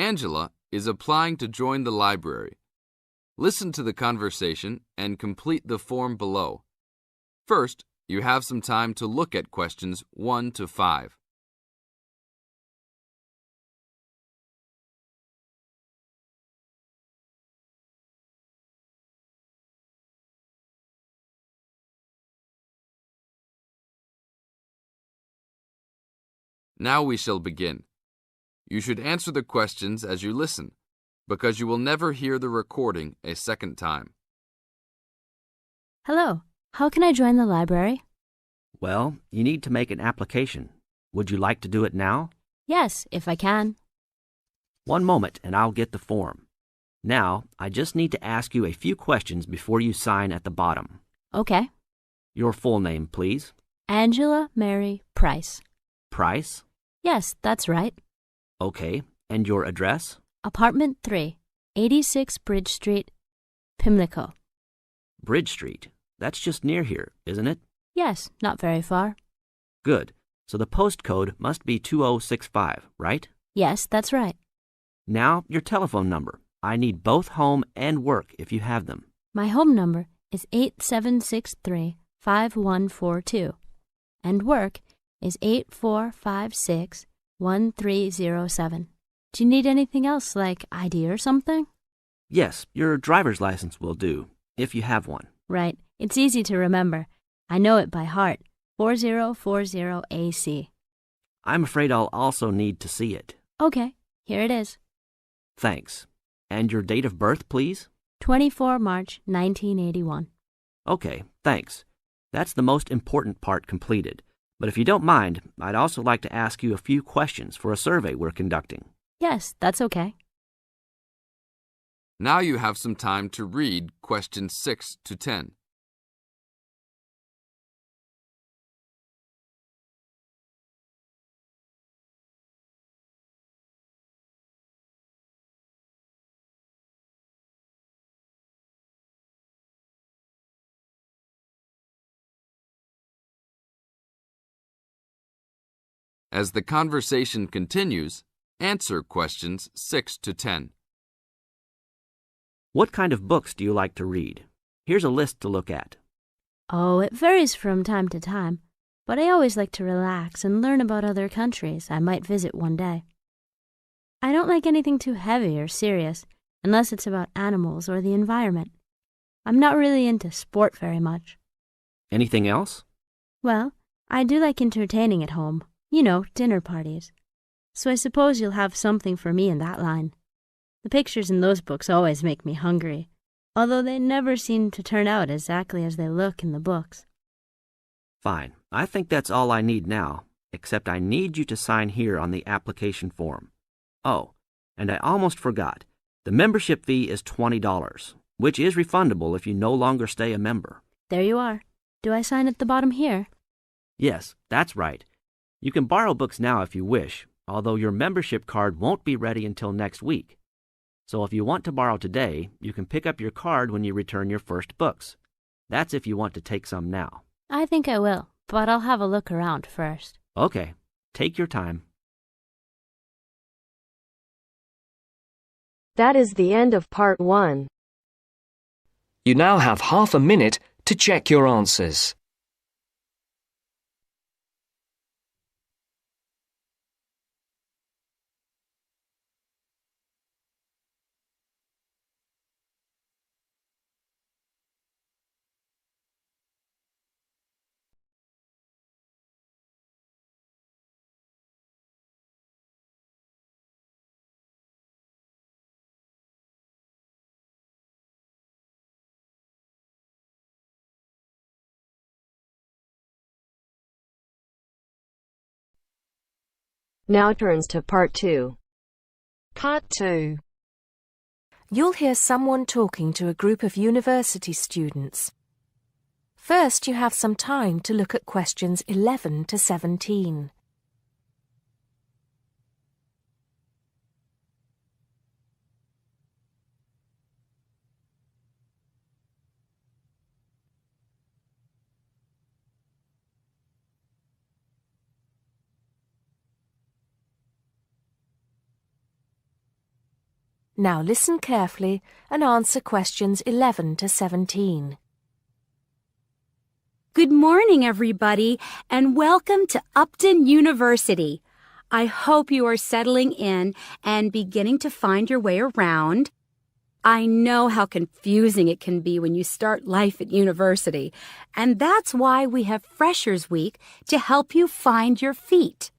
Angela is applying to join the library. Listen to the conversation and complete the form below. First, you have some time to look at questions 1 to 5. Now we shall begin. You should answer the questions as you listen, because you will never hear the recording a second time. Hello, how can I join the library? Well, you need to make an application. Would you like to do it now? Yes, if I can. One moment and I'll get the form. Now, I just need to ask you a few questions before you sign at the bottom. Okay. Your full name, please. Angela Mary Price. Price? Yes, that's right. Okay. And your address? Apartment 3, 86 Bridge Street, Pimlico. Bridge Street. That's just near here, isn't it? Yes, not very far. Good. So the postcode must be 2065, right? Yes, that's right. Now, your telephone number. I need both home and work if you have them. My home number is 8763-5142, and work is 8456-1307. Do you need anything else, like ID or something? Yes, your driver's license will do, if you have one. Right. It's easy to remember. I know it by heart. 4040AC. I'm afraid I'll also need to see it. Okay, here it is. Thanks. And your date of birth, please? 24 March 1981. Okay, thanks. That's the most important part completed. But if you don't mind, I'd also like to ask you a few questions for a survey we're conducting. Yes, that's okay. Now you have some time to read questions 6 to 10. As the conversation continues, answer questions 6 to 10. What kind of books do you like to read? Here's a list to look at. Oh, it varies from time to time, but I always like to relax and learn about other countries I might visit one day. I don't like anything too heavy or serious, unless it's about animals or the environment. I'm not really into sport very much. Anything else? Well, I do like entertaining at home. You know, dinner parties. So I suppose you'll have something for me in that line. The pictures in those books always make me hungry, although they never seem to turn out exactly as they look in the books. Fine. I think that's all I need now, except I need you to sign here on the application form. Oh, and I almost forgot. The membership fee is $20, which is refundable if you no longer stay a member. There you are. Do I sign at the bottom here? Yes, that's right. You can borrow books now if you wish, although your membership card won't be ready until next week. So if you want to borrow today, you can pick up your card when you return your first books. That's if you want to take some now. I think I will, but I'll have a look around first. Okay, take your time. That is the end of part 1. You now have half a minute to check your answers. Now turns to part 2. Part 2. You'll hear someone talking to a group of university students. First, you have some time to look at questions 11 to 17. Now listen carefully and answer questions 11 to 17. Good morning, everybody, and welcome to Upton University. I hope you are settling in and beginning to find your way around. I know how confusing it can be when you start life at university, and that's why we have Freshers Week to help you find your feet.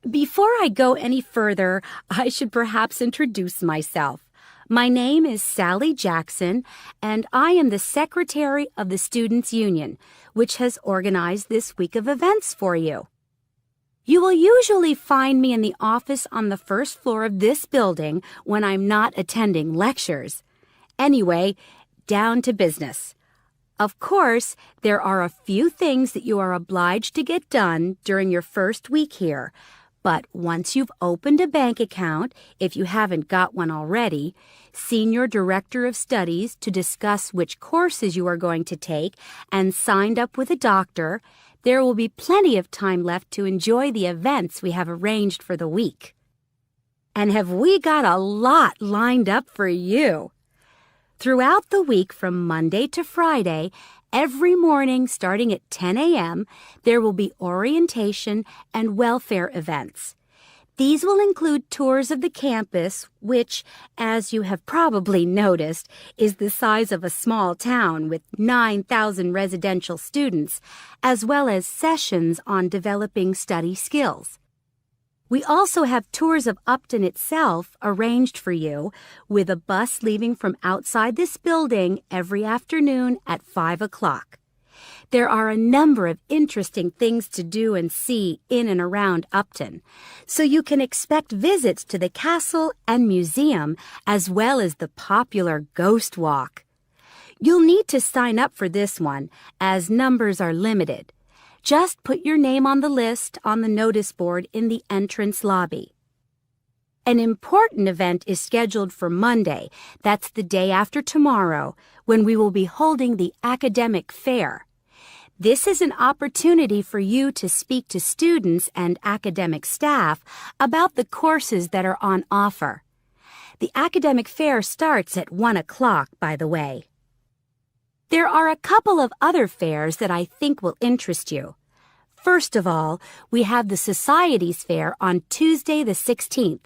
Before I go any further, I should perhaps introduce myself. My name is Sally Jackson, and I am the Secretary of the Students' Union, which has organized this week of events for you. You will usually find me in the office on the first floor of this building when I'm not attending lectures. Anyway, down to business. Of course, there are a few things that you are obliged to get done during your first week here. But once you've opened a bank account, if you haven't got one already, seen your director of studies to discuss which courses you are going to take, and signed up with a doctor, there will be plenty of time left to enjoy the events we have arranged for the week. And have we got a lot lined up for you? Throughout the week from Monday to Friday, every morning starting at 10 a.m., there will be orientation and welfare events. These will include tours of the campus, which, as you have probably noticed, is the size of a small town with 9,000 residential students, as well as sessions on developing study skills. We also have tours of Upton itself arranged for you, with a bus leaving from outside this building every afternoon at 5 o'clock. There are a number of interesting things to do and see in and around Upton, so you can expect visits to the castle and museum as well as the popular Ghost Walk. You'll need to sign up for this one, as numbers are limited. Just put your name on the list on the notice board in the entrance lobby. An important event is scheduled for Monday, that's the day after tomorrow, when we will be holding the academic fair. This is an opportunity for you to speak to students and academic staff about the courses that are on offer. The academic fair starts at 1 o'clock, by the way. There are a couple of other fairs that I think will interest you. First of all, we have the Societies Fair on Tuesday the 16th,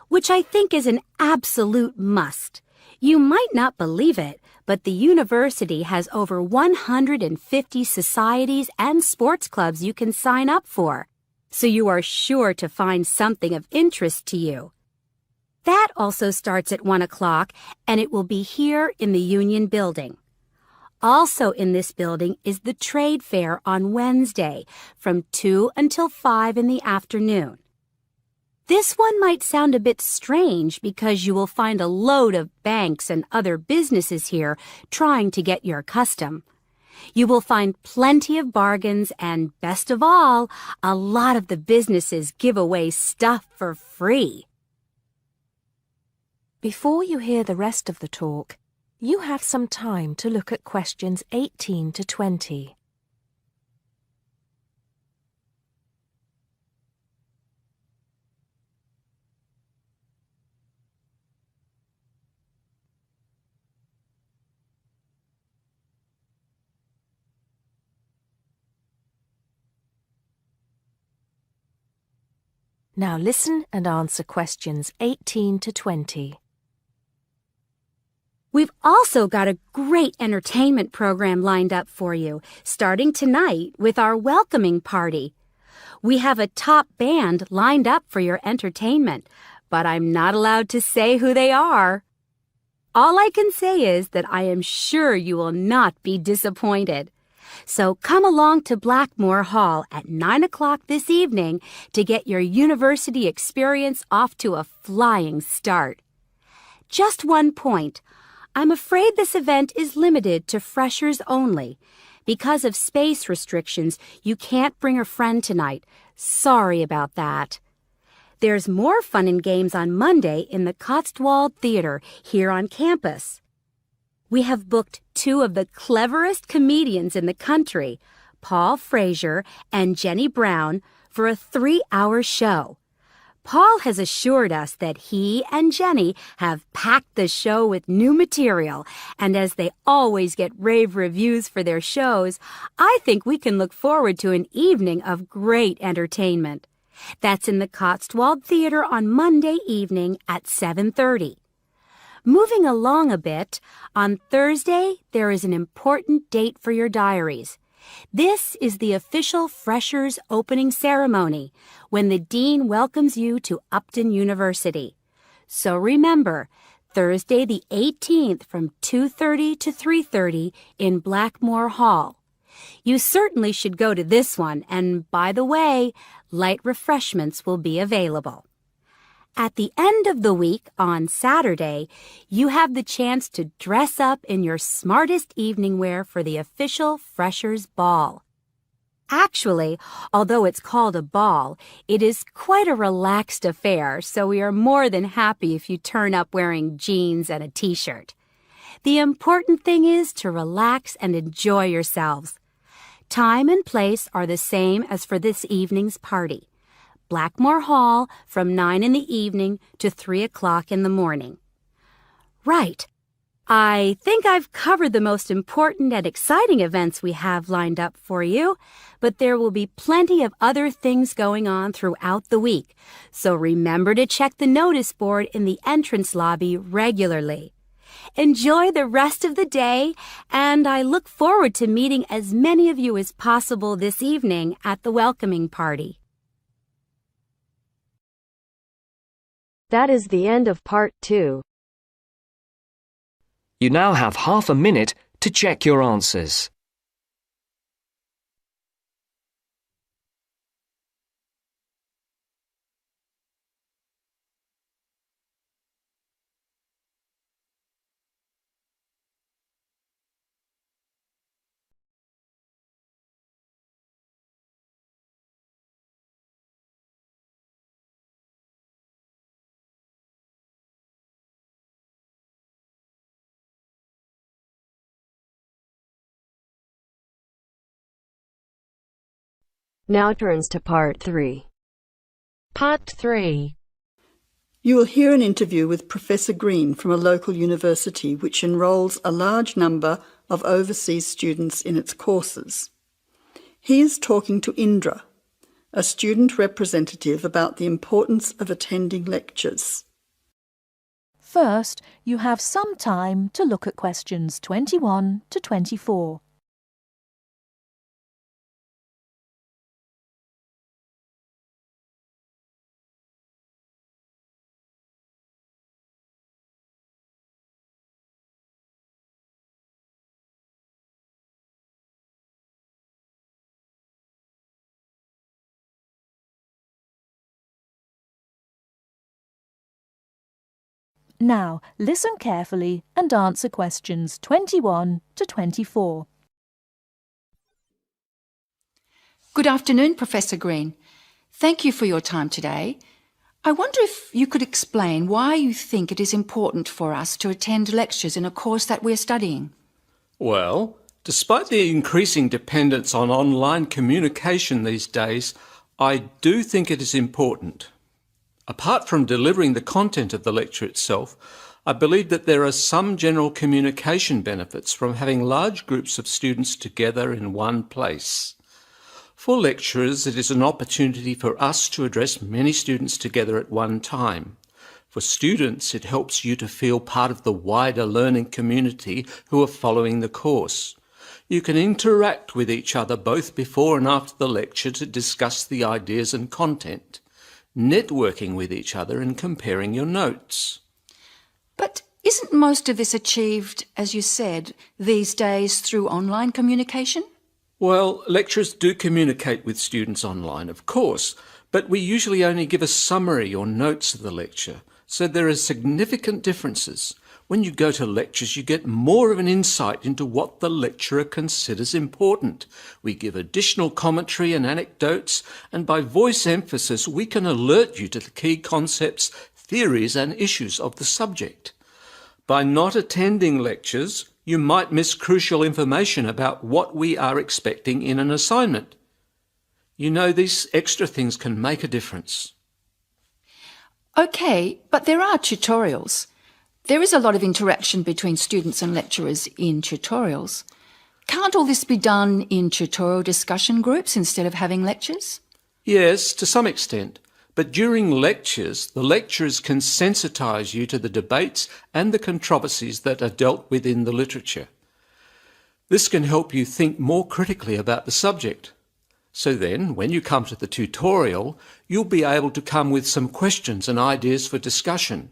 which I think is an absolute must. You might not believe it, but the university has over 150 societies and sports clubs you can sign up for, so you are sure to find something of interest to you. That also starts at 1 o'clock, and it will be here in the Union Building. Also in this building is the Trade Fair on Wednesday from 2 until 5 in the afternoon. This one might sound a bit strange because you will find a load of banks and other businesses here trying to get your custom. You will find plenty of bargains and, best of all, a lot of the businesses give away stuff for free. Before you hear the rest of the talk, you have some time to look at questions 18 to 20. Now listen and answer questions 18 to 20. We've also got a great entertainment program lined up for you, starting tonight with our welcoming party. We have a top band lined up for your entertainment, but I'm not allowed to say who they are. All I can say is that I am sure you will not be disappointed. So come along to Blackmore Hall at 9 o'clock this evening to get your university experience off to a flying start. Just one point. I'm afraid this event is limited to freshers only. Because of space restrictions, you can't bring a friend tonight. Sorry about that. There's more fun and games on Monday in the Cotswold Theater here on campus. We have booked two of the cleverest comedians in the country, Paul Frazier and Jenny Brown, for a 3-hour show. Paul has assured us that he and Jenny have packed the show with new material, and as they always get rave reviews for their shows, I think we can look forward to an evening of great entertainment. That's in the Cotswold Theater on Monday evening at 7:30. Moving along a bit, on Thursday there is an important date for your diaries. This is the official Freshers opening ceremony, when the Dean welcomes you to Upton University. So remember, Thursday the 18th from 2:30 to 3:30 in Blackmore Hall. You certainly should go to this one, and by the way, light refreshments will be available. At the end of the week, on Saturday, you have the chance to dress up in your smartest evening wear for the official Freshers' Ball. Actually, although it's called a ball, it is quite a relaxed affair, so we are more than happy if you turn up wearing jeans and a t-shirt. The important thing is to relax and enjoy yourselves. Time and place are the same as for this evening's party. Blackmore Hall from 9 in the evening to 3 o'clock in the morning. Right. I think I've covered the most important and exciting events we have lined up for you, but there will be plenty of other things going on throughout the week, so remember to check the notice board in the entrance lobby regularly. Enjoy the rest of the day, and I look forward to meeting as many of you as possible this evening at the welcoming party. That is the end of part 2. You now have half a minute to check your answers. Now turns to part 3. Part 3. You will hear an interview with Professor Green from a local university which enrolls a large number of overseas students in its courses. He is talking to Indra, a student representative, about the importance of attending lectures. First, you have some time to look at questions 21 to 24. Now, listen carefully and answer questions 21 to 24. Good afternoon, Professor Green. Thank you for your time today. I wonder if you could explain why you think it is important for us to attend lectures in a course that we're studying. Well, despite the increasing dependence on online communication these days, I do think it is important. Apart from delivering the content of the lecture itself, I believe that there are some general communication benefits from having large groups of students together in one place. For lecturers, it is an opportunity for us to address many students together at one time. For students, it helps you to feel part of the wider learning community who are following the course. You can interact with each other both before and after the lecture to discuss the ideas and content, networking with each other and comparing your notes. But isn't most of this achieved, as you said, these days through online communication? Well, lecturers do communicate with students online, of course, but we usually only give a summary or notes of the lecture, so there are significant differences. When you go to lectures, you get more of an insight into what the lecturer considers important. We give additional commentary and anecdotes, and by voice emphasis, we can alert you to the key concepts, theories, and issues of the subject. By not attending lectures, you might miss crucial information about what we are expecting in an assignment. You know, these extra things can make a difference. Okay, but there are tutorials. There is a lot of interaction between students and lecturers in tutorials. Can't all this be done in tutorial discussion groups instead of having lectures? Yes, to some extent. But during lectures, the lecturers can sensitise you to the debates and the controversies that are dealt with in the literature. This can help you think more critically about the subject. So then, when you come to the tutorial, you'll be able to come with some questions and ideas for discussion.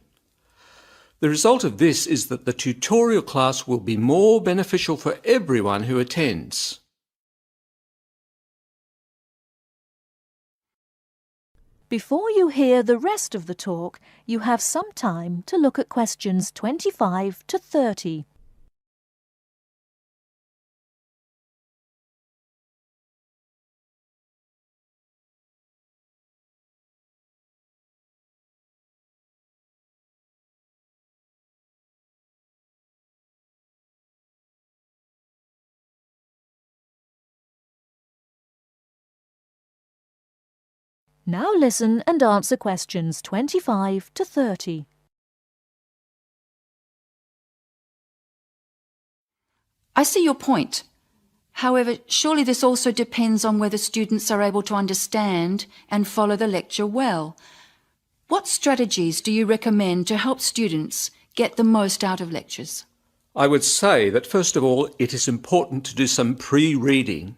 The result of this is that the tutorial class will be more beneficial for everyone who attends. Before you hear the rest of the talk, you have some time to look at questions 25 to 30. Now listen and answer questions 25 to 30. I see your point. However, surely this also depends on whether students are able to understand and follow the lecture well. What strategies do you recommend to help students get the most out of lectures? I would say that first of all, it is important to do some pre-reading.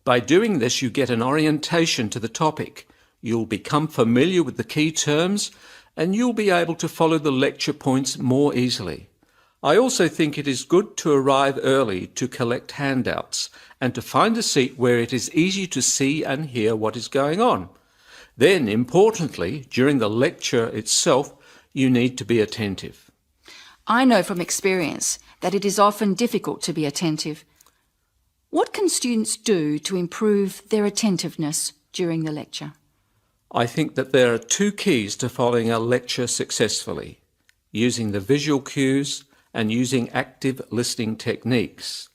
By doing this, you get an orientation to the topic. You'll become familiar with the key terms and you'll be able to follow the lecture points more easily. I also think it is good to arrive early to collect handouts and to find a seat where it is easy to see and hear what is going on. Then, importantly, during the lecture itself, you need to be attentive. I know from experience that it is often difficult to be attentive. What can students do to improve their attentiveness during the lecture? I think that there are two keys to following a lecture successfully: using the visual cues and using active listening techniques.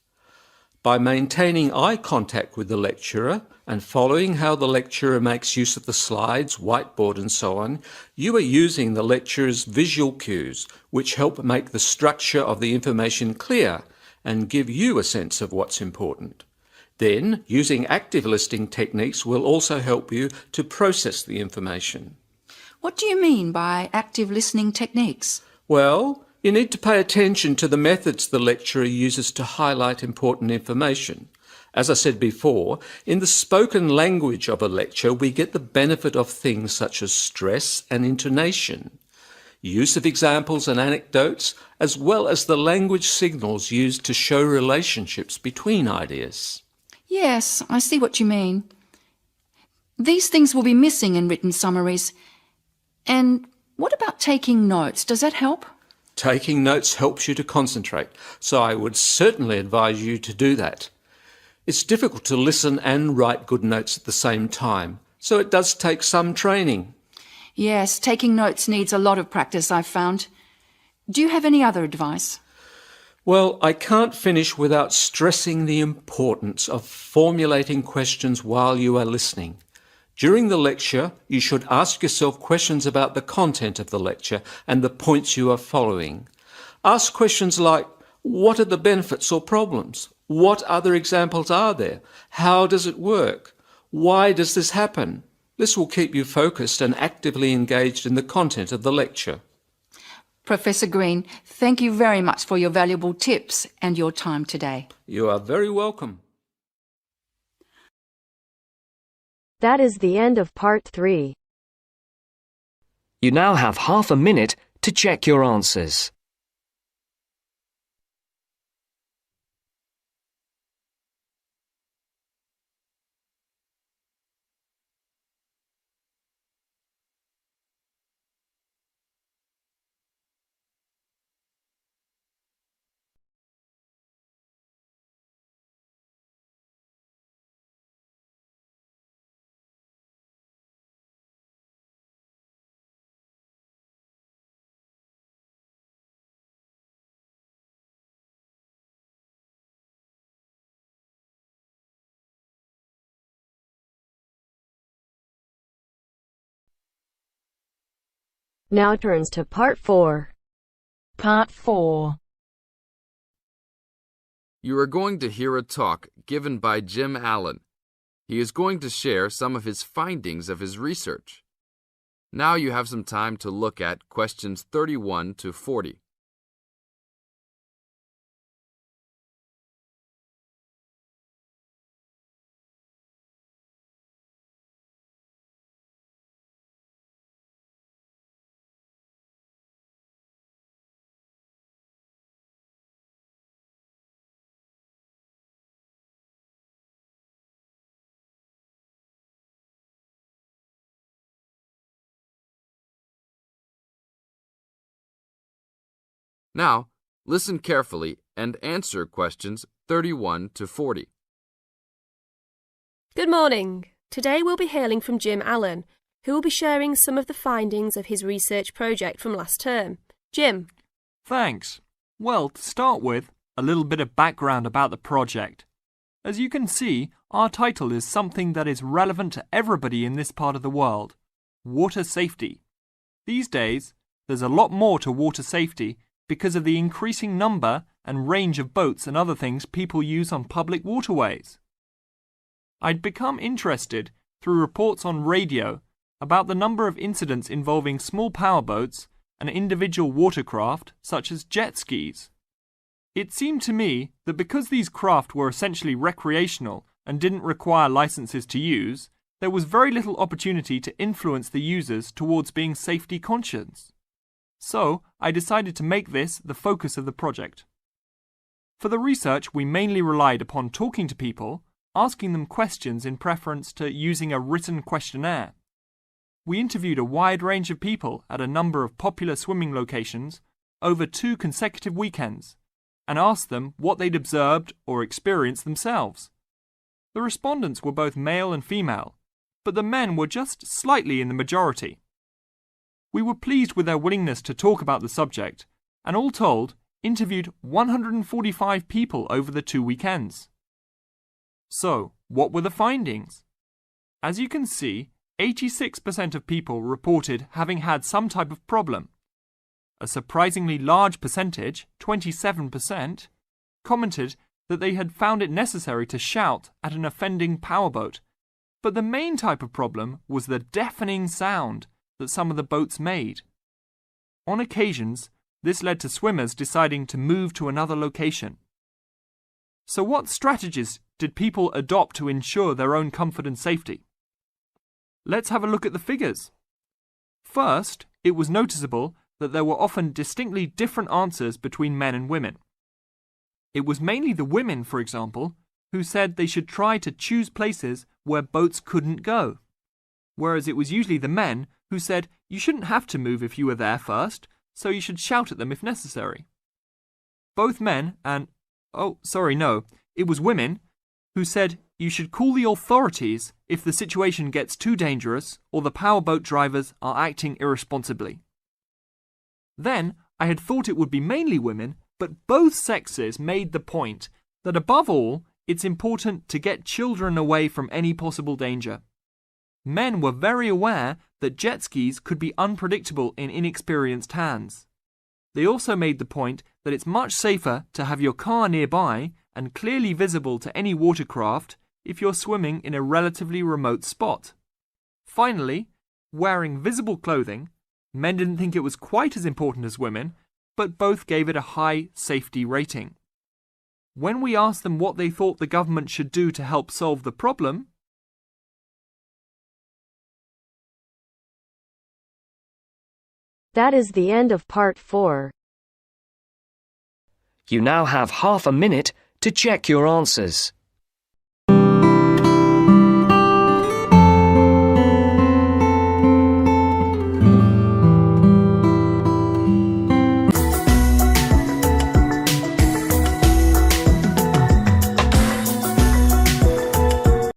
By maintaining eye contact with the lecturer and following how the lecturer makes use of the slides, whiteboard and so on, you are using the lecturer's visual cues, which help make the structure of the information clear and give you a sense of what's important. Then, using active listening techniques will also help you to process the information. What do you mean by active listening techniques? Well, you need to pay attention to the methods the lecturer uses to highlight important information. As I said before, in the spoken language of a lecture, we get the benefit of things such as stress and intonation, use of examples and anecdotes, as well as the language signals used to show relationships between ideas. Yes, I see what you mean. These things will be missing in written summaries. And what about taking notes? Does that help? Taking notes helps you to concentrate, so I would certainly advise you to do that. It's difficult to listen and write good notes at the same time, so it does take some training. Yes, taking notes needs a lot of practice, I've found. Do you have any other advice? Well, I can't finish without stressing the importance of formulating questions while you are listening. During the lecture, you should ask yourself questions about the content of the lecture and the points you are following. Ask questions like, what are the benefits or problems? What other examples are there? How does it work? Why does this happen? This will keep you focused and actively engaged in the content of the lecture. Professor Green, thank you very much for your valuable tips and your time today. You are very welcome. That is the end of part 3. You now have half a minute to check your answers. Now turns to Part 4. Part 4. You are going to hear a talk given by Jim Allen. He is going to share some of his findings of his research. Now you have some time to look at questions 31 to 40. Now, listen carefully and answer questions 31 to 40. Good morning. Today we'll be hearing from Jim Allen, who will be sharing some of the findings of his research project from last term. Jim. Thanks. Well, to start with, a little bit of background about the project. As you can see, our title is something that is relevant to everybody in this part of the world: water safety. These days, there's a lot more to water safety because of the increasing number and range of boats and other things people use on public waterways. I'd become interested through reports on radio about the number of incidents involving small powerboats and individual watercraft such as jet skis. It seemed to me that because these craft were essentially recreational and didn't require licenses to use, there was very little opportunity to influence the users towards being safety conscious. So, I decided to make this the focus of the project. For the research, we mainly relied upon talking to people, asking them questions in preference to using a written questionnaire. We interviewed a wide range of people at a number of popular swimming locations over 2 consecutive weekends and asked them what they'd observed or experienced themselves. The respondents were both male and female, but the men were just slightly in the majority. We were pleased with their willingness to talk about the subject, and all told, interviewed 145 people over the 2 weekends. So, what were the findings? As you can see, 86% of people reported having had some type of problem. A surprisingly large percentage, 27%, commented that they had found it necessary to shout at an offending powerboat, but the main type of problem was the deafening sound that some of the boats made. On occasions, this led to swimmers deciding to move to another location. So what strategies did people adopt to ensure their own comfort and safety? Let's have a look at the figures. First, it was noticeable that there were often distinctly different answers between men and women. It was mainly the women, for example, who said they should try to choose places where boats couldn't go, whereas it was usually the men who said you shouldn't have to move if you were there first, so you should shout at them if necessary. Both men and, it was women who said you should call the authorities if the situation gets too dangerous or the powerboat drivers are acting irresponsibly. Then, I had thought it would be mainly women, but both sexes made the point that above all, it's important to get children away from any possible danger. Men were very aware that jet skis could be unpredictable in inexperienced hands. They also made the point that it's much safer to have your car nearby and clearly visible to any watercraft if you're swimming in a relatively remote spot. Finally, wearing visible clothing, men didn't think it was quite as important as women, but both gave it a high safety rating. When we asked them what they thought the government should do to help solve the problem, That is the end of Part 4. You now have half a minute to check your answers.